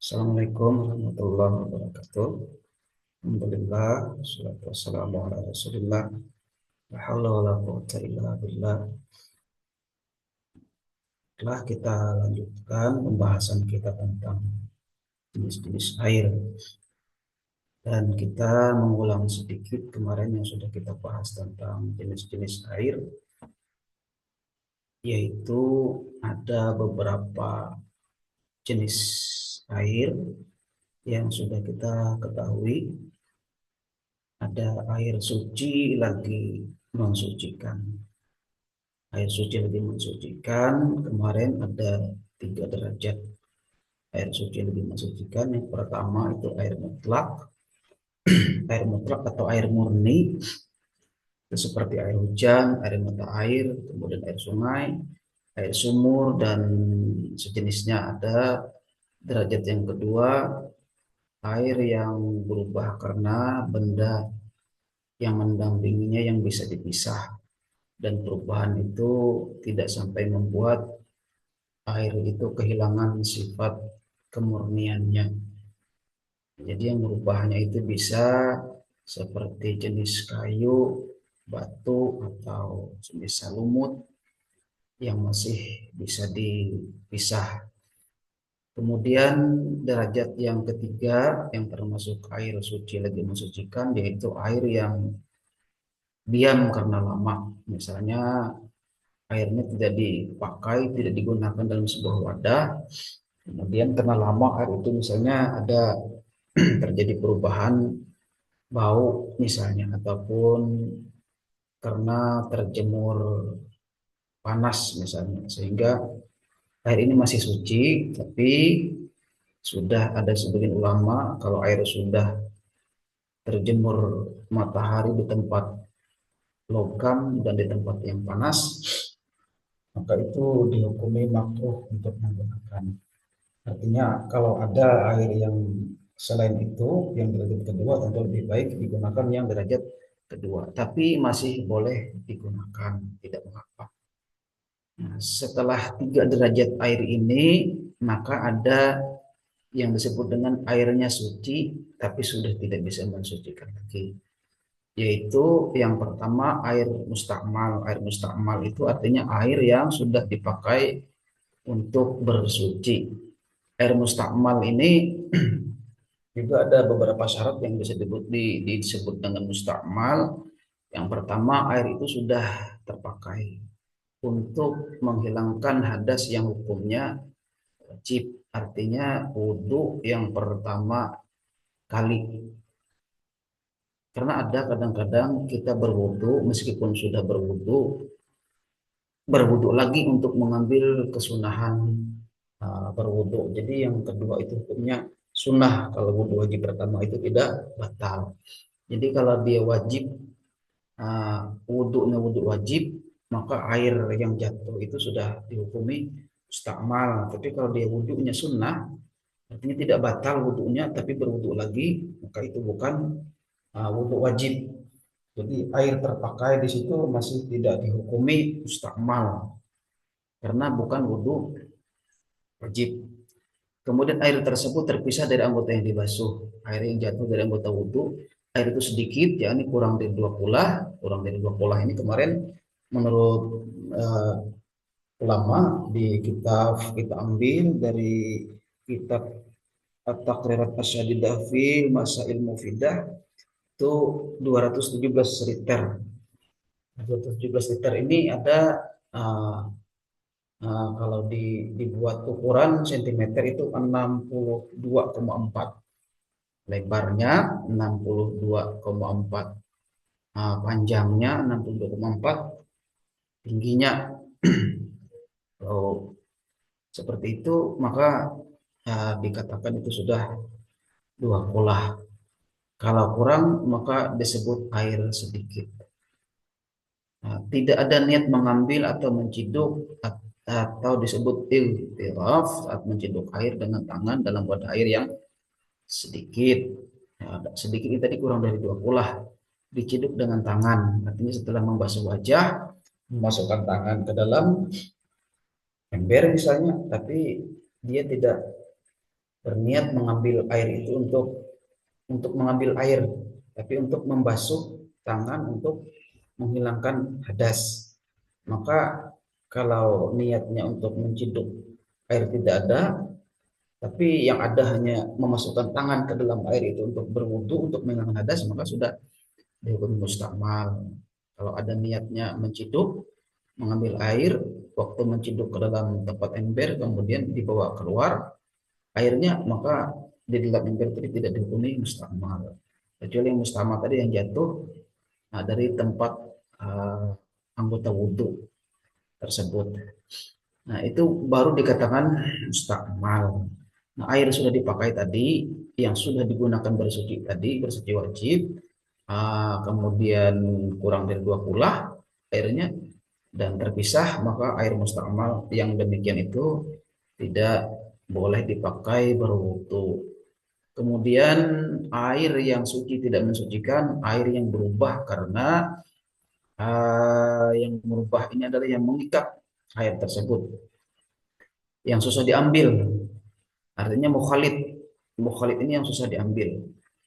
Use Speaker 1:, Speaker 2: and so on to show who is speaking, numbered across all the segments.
Speaker 1: Assalamualaikum warahmatullahi wabarakatuh. Alhamdulillah, wassalatu wassalamu ala Rasulillah. La haula wala quwwata illa billah. Telah kita lanjutkan pembahasan kita tentang jenis-jenis air dan kita mengulang sedikit kemarin yang sudah kita bahas tentang jenis-jenis air, yaitu ada beberapa jenis air yang sudah kita ketahui. Ada air suci lagi mensucikan. Air suci lebih mensucikan. Kemarin ada 3 derajat air suci lebih mensucikan. Yang pertama itu air mutlak atau air murni, itu seperti air hujan, air mata air, kemudian air sungai, air sumur dan sejenisnya. Ada derajat yang kedua, air yang berubah karena benda yang mendampinginya yang bisa dipisah, dan perubahan itu tidak sampai membuat air itu kehilangan sifat kemurniannya. Jadi yang merubahnya itu bisa seperti jenis kayu, batu, atau jenis lumut yang masih bisa dipisah. Kemudian derajat yang ketiga yang termasuk air suci lagi mensucikan, yaitu air yang diam karena lama. Misalnya airnya tidak dipakai, tidak digunakan dalam sebuah wadah, kemudian karena lama air itu misalnya ada terjadi perubahan bau misalnya, ataupun karena terjemur panas misalnya, sehingga air ini masih suci, tapi sudah ada sebagian ulama kalau air sudah terjemur matahari di tempat logam dan di tempat yang panas, maka itu dihukumi makruh untuk menggunakan. Artinya kalau ada air yang selain itu, yang derajat kedua, tentu lebih baik digunakan yang derajat kedua. Tapi masih boleh digunakan, tidak mengapa. Nah, setelah 3 derajat air ini, maka ada yang disebut dengan airnya suci, tapi sudah tidak bisa mensucikan lagi. Yaitu yang pertama air mustakmal. Air mustakmal itu artinya air yang sudah dipakai untuk bersuci. Air mustakmal ini juga ada beberapa syarat yang bisa disebut dengan mustakmal. Yang pertama, air itu sudah terpakai untuk menghilangkan hadas yang hukumnya wajib, artinya wudhu yang pertama kali. Karena ada kadang-kadang kita berwudhu, meskipun sudah berwudhu lagi untuk mengambil kesunahan berwudhu. Jadi yang kedua itu hukumnya sunnah. Kalau wudhu wajib pertama itu tidak batal. Jadi kalau dia wajib, wudhunya wudhu wajib, maka air yang jatuh itu sudah dihukumi mustakmal. Tapi kalau dia wudhunya sunnah, artinya tidak batal wudhunya, tapi berwudhu lagi, maka itu bukan wudhu wajib. Jadi air terpakai di situ masih tidak dihukumi mustakmal karena bukan wudhu wajib. Kemudian air tersebut terpisah dari anggota yang dibasuh. Air yang jatuh dari anggota wudhu, air itu sedikit, yakni kurang dari 2 kulah. Kurang dari 2 kulah ini kemarin menurut uh, ulama di kitab kita ambil dari kitab At-Taqrirat Asyadidah fi Masail Mufidah, itu 217 liter. 217 liter ini ada uh, kalau dibuat ukuran sentimeter itu 62,4, lebarnya 62,4, panjangnya 62,4, tingginya. Kalau seperti itu maka dikatakan itu sudah 2 kulah. Kalau kurang maka disebut air sedikit. Tidak ada niat mengambil atau menciduk, atau disebut iltiraf saat menciduk air dengan tangan dalam wadah air yang sedikit. Sedikit ini tadi kurang dari 2 kulah. Diciduk dengan tangan, artinya setelah membasuh wajah, memasukkan tangan ke dalam ember misalnya, tapi dia tidak berniat mengambil air itu untuk mengambil air, tapi untuk membasuh tangan untuk menghilangkan hadas. Maka kalau niatnya untuk menciduk air tidak ada, tapi yang ada hanya memasukkan tangan ke dalam air itu untuk berwudu, untuk menghilangkan hadas, maka sudah dihukum mustakmal. Kalau ada niatnya menciduk, mengambil air, waktu menciduk ke dalam tempat ember, kemudian dibawa keluar airnya, maka di dalam ember tadi tidak dihukumi mustakmal. Kecuali yang mustakmal tadi yang jatuh dari tempat uh, anggota wudhu tersebut. Nah, itu baru dikatakan mustakmal. Nah, air sudah dipakai tadi, yang sudah digunakan bersuci tadi, bersuci wajib, kemudian kurang dari 2 kulah airnya dan terpisah, maka air mustakmal yang demikian itu tidak boleh dipakai berwudu. Kemudian air yang suci tidak mensucikan, air yang berubah karena yang merubah ini adalah yang mengikat air tersebut, yang susah diambil. Artinya mukhalid. Mukhalid ini yang susah diambil.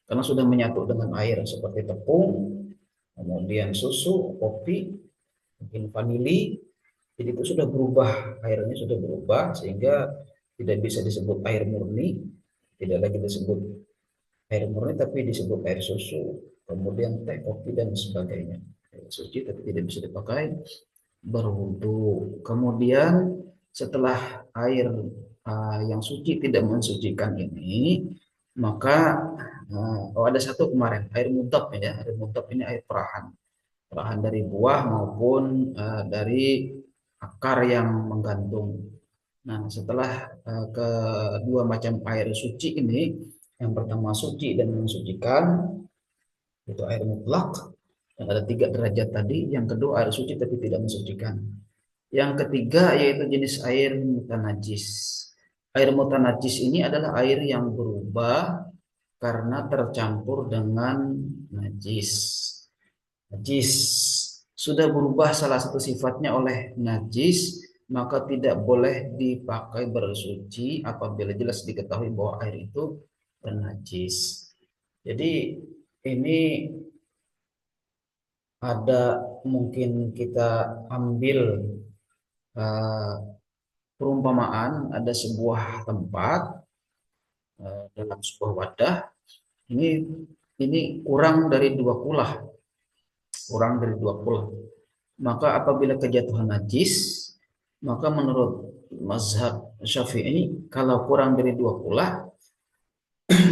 Speaker 1: Karena sudah menyatu dengan air seperti tepung, kemudian susu, kopi, mungkin vanili. Jadi itu sudah berubah, airnya sudah berubah sehingga tidak bisa disebut air murni, tidak lagi disebut air murni tapi disebut air susu, kemudian teh, kopi dan sebagainya. Air suci tapi tidak bisa dipakai berwudu. Kemudian setelah air yang suci tidak mensucikan ini, maka ada satu kemarin air mudab ya, air mudab ini air perahan, perahan dari buah maupun dari akar yang menggantung. Nah, setelah kedua macam air suci ini, yang pertama suci dan mensucikan, itu air mutlak, dan ada 3 derajat tadi. Yang kedua air suci tapi tidak mensucikan. Yang ketiga yaitu jenis air mutanajis. Air mutanajis ini adalah air yang berubah karena tercampur dengan najis. Najis sudah berubah salah satu sifatnya oleh najis, maka tidak boleh dipakai bersuci apabila jelas diketahui bahwa air itu bernajis. Jadi ini ada, mungkin kita ambil uh, perumpamaan, ada sebuah tempat dalam sebuah wadah, ini kurang dari 2 kulah, kurang dari 2 kulah. Maka apabila kejatuhan najis, maka menurut mazhab Syafi'i, kalau kurang dari 2 kulah,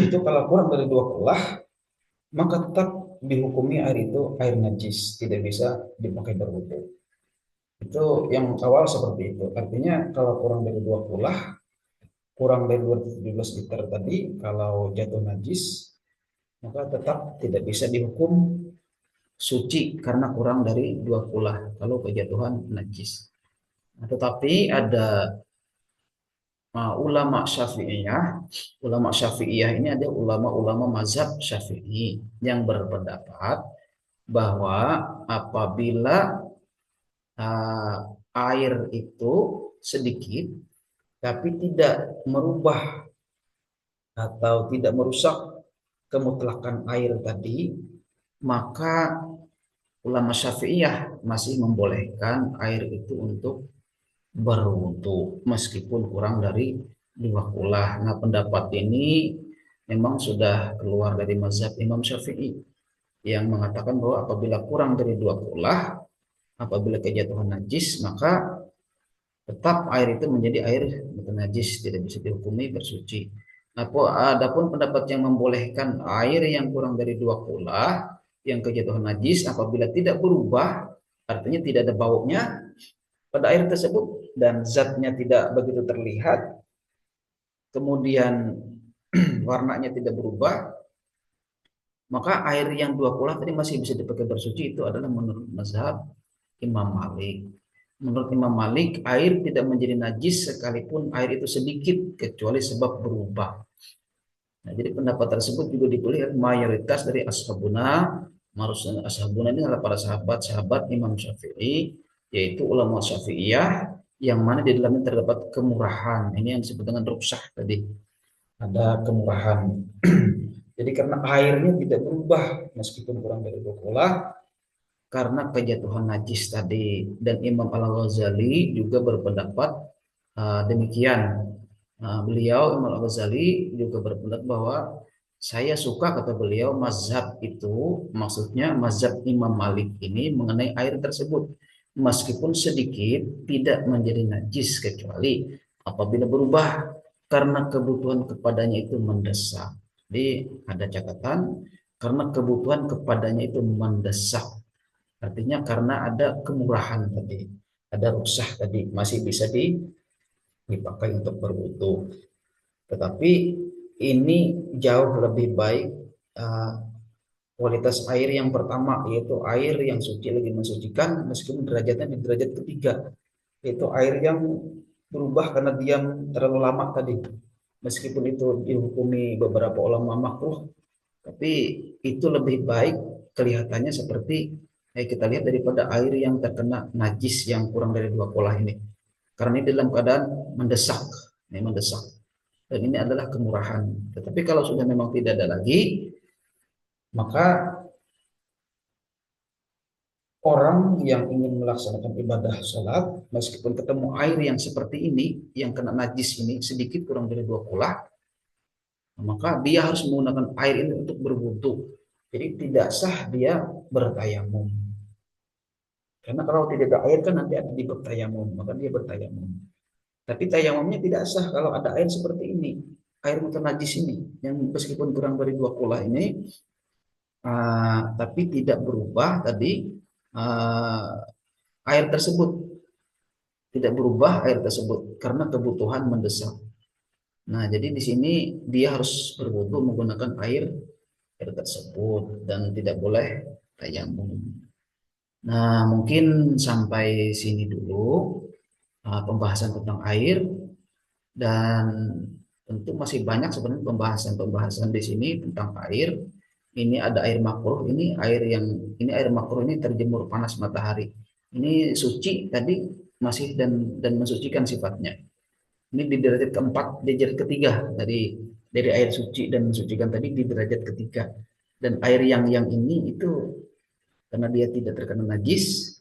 Speaker 1: itu kalau kurang dari 2 kulah, maka tetap dihukumi air itu air najis, tidak bisa dipakai berwudu. Itu yang awal seperti itu. Artinya kalau kurang dari 2 kulah, kurang dari 217 liter tadi, kalau jatuh najis, maka tetap tidak bisa dihukum suci karena kurang dari 2 kulah kalau kejatuhan najis. Nah, tetapi ada ulama Syafi'iyah ini ada ulama-ulama mazhab Syafi'i yang berpendapat bahwa apabila uh, air itu sedikit tapi tidak merubah atau tidak merusak kemutlakan air tadi, maka ulama Syafi'iyah masih membolehkan air itu untuk berwudu meskipun kurang dari 2 kulah. Nah, pendapat ini memang sudah keluar dari mazhab Imam Syafi'i yang mengatakan bahwa apabila kurang dari 2 kulah, apabila kejatuhan najis, maka tetap air itu menjadi air najis, tidak bisa dihukumi bersuci. Nah, adapun pendapat yang membolehkan air yang kurang dari 2 kulah yang kejatuhan najis apabila tidak berubah, artinya tidak ada baunya pada air tersebut dan zatnya tidak begitu terlihat, kemudian warnanya tidak berubah, maka air yang 2 kulah tadi masih bisa dipakai bersuci. Itu adalah menurut mazhab Imam Malik. Menurut Imam Malik, air tidak menjadi najis sekalipun air itu sedikit kecuali sebab berubah. Nah, jadi pendapat tersebut juga dipilih mayoritas dari ashabuna. Ashabuna ini adalah para sahabat-sahabat Imam Syafi'i, yaitu ulama Syafi'iyah yang mana di dalamnya terdapat kemurahan. Ini yang disebut dengan ruksah tadi. ada kemurahan. Jadi karena airnya tidak berubah meskipun kurang dari 2 kula, karena kejatuhan najis tadi. Dan Imam Al-Ghazali juga berpendapat demikian. Beliau Imam Al-Ghazali juga berpendapat bahwa saya suka, kata beliau, mazhab itu, maksudnya mazhab Imam Malik ini mengenai air tersebut, meskipun sedikit tidak menjadi najis kecuali apabila berubah karena kebutuhan kepadanya itu mendesak. Jadi ada catatan, karena kebutuhan kepadanya itu mendesak. Artinya karena ada kemurahan tadi, ada ruksah tadi, masih bisa dipakai untuk berwudu. Tetapi ini jauh lebih baik uh, kualitas air yang pertama, yaitu air yang suci lagi mensucikan, meskipun derajatnya di derajat ketiga, yaitu air yang berubah karena diam terlalu lama tadi. Meskipun itu dihukumi beberapa ulama makruh, tapi itu lebih baik kelihatannya seperti kita lihat daripada air yang terkena najis yang kurang dari 2 kolah ini. Karena ini dalam keadaan mendesak, ini mendesak. Dan ini adalah kemurahan. Tetapi kalau sudah memang tidak ada lagi, maka orang yang ingin melaksanakan ibadah sholat, meskipun ketemu air yang seperti ini, yang kena najis ini sedikit kurang dari 2 kolah, maka dia harus menggunakan air ini untuk berwudu. Jadi tidak sah dia bertayamum. Karena kalau tidak ada air kan nanti ada di bertayamum, maka dia bertayamum. Tapi tayamumnya tidak sah kalau ada air seperti ini, air mutanajis ini, yang meskipun kurang dari 2 kula ini, tapi tidak berubah tadi uh, air tersebut, tidak berubah air tersebut karena kebutuhan mendesak. Nah, jadi di sini dia harus berwudu menggunakan air tersebut dan tidak boleh tayamum. Nah, mungkin sampai sini dulu pembahasan tentang air, dan tentu masih banyak sebenarnya pembahasan-pembahasan di sini tentang air. Ini ada air makruh, ini air makruh ini terjemur panas matahari. Ini suci tadi masih dan mensucikan sifatnya. Ini di derajat keempat, di derajat ketiga dari air suci dan mensucikan tadi di derajat ketiga. Dan air yang ini itu karena dia tidak terkena najis,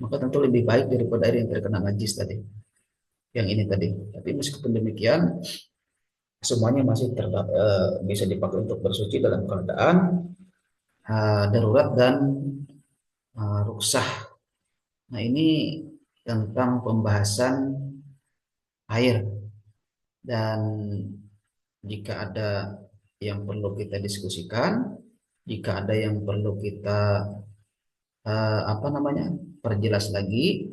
Speaker 1: maka tentu lebih baik daripada air yang terkena najis tadi. Yang ini tadi. Tapi meskipun demikian, semuanya masih bisa dipakai untuk bersuci dalam keadaan darurat dan ruksah. Nah, ini tentang pembahasan air, dan jika ada yang perlu kita diskusikan, jika ada yang perlu kita apa namanya perjelas lagi,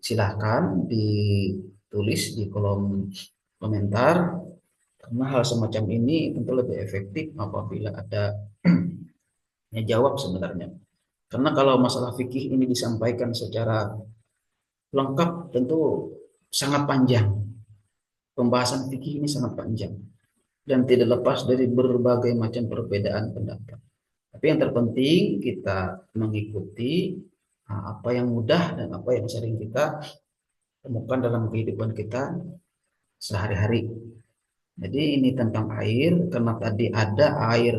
Speaker 1: silahkan ditulis di kolom komentar, karena hal semacam ini tentu lebih efektif apabila ada yang jawab sebenarnya. Karena kalau masalah fikih ini disampaikan secara lengkap tentu sangat panjang. Pembahasan fikih ini sangat panjang dan tidak lepas dari berbagai macam perbedaan pendapat. Tapi yang terpenting kita mengikuti apa yang mudah dan apa yang sering kita temukan dalam kehidupan kita sehari-hari. Jadi ini tentang air, karena tadi ada air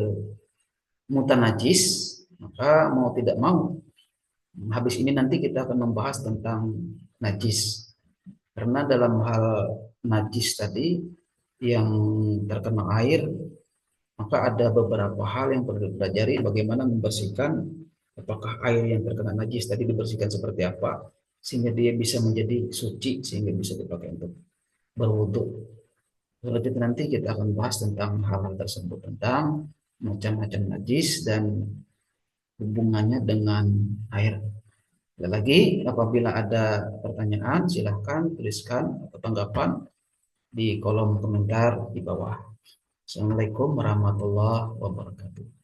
Speaker 1: mutanajis, maka mau tidak mau habis ini nanti kita akan membahas tentang najis. Karena dalam hal najis tadi yang terkena air, maka ada beberapa hal yang perlu dipelajari, bagaimana membersihkan, apakah air yang terkena najis tadi dibersihkan seperti apa sehingga dia bisa menjadi suci, sehingga bisa dipakai untuk berwudu. Selanjutnya nanti kita akan bahas tentang hal-hal tersebut, tentang macam-macam najis dan hubungannya dengan air. Dan lagi, apabila ada pertanyaan, silahkan tuliskan atau tanggapan di kolom komentar di bawah. Assalamualaikum warahmatullahi wabarakatuh.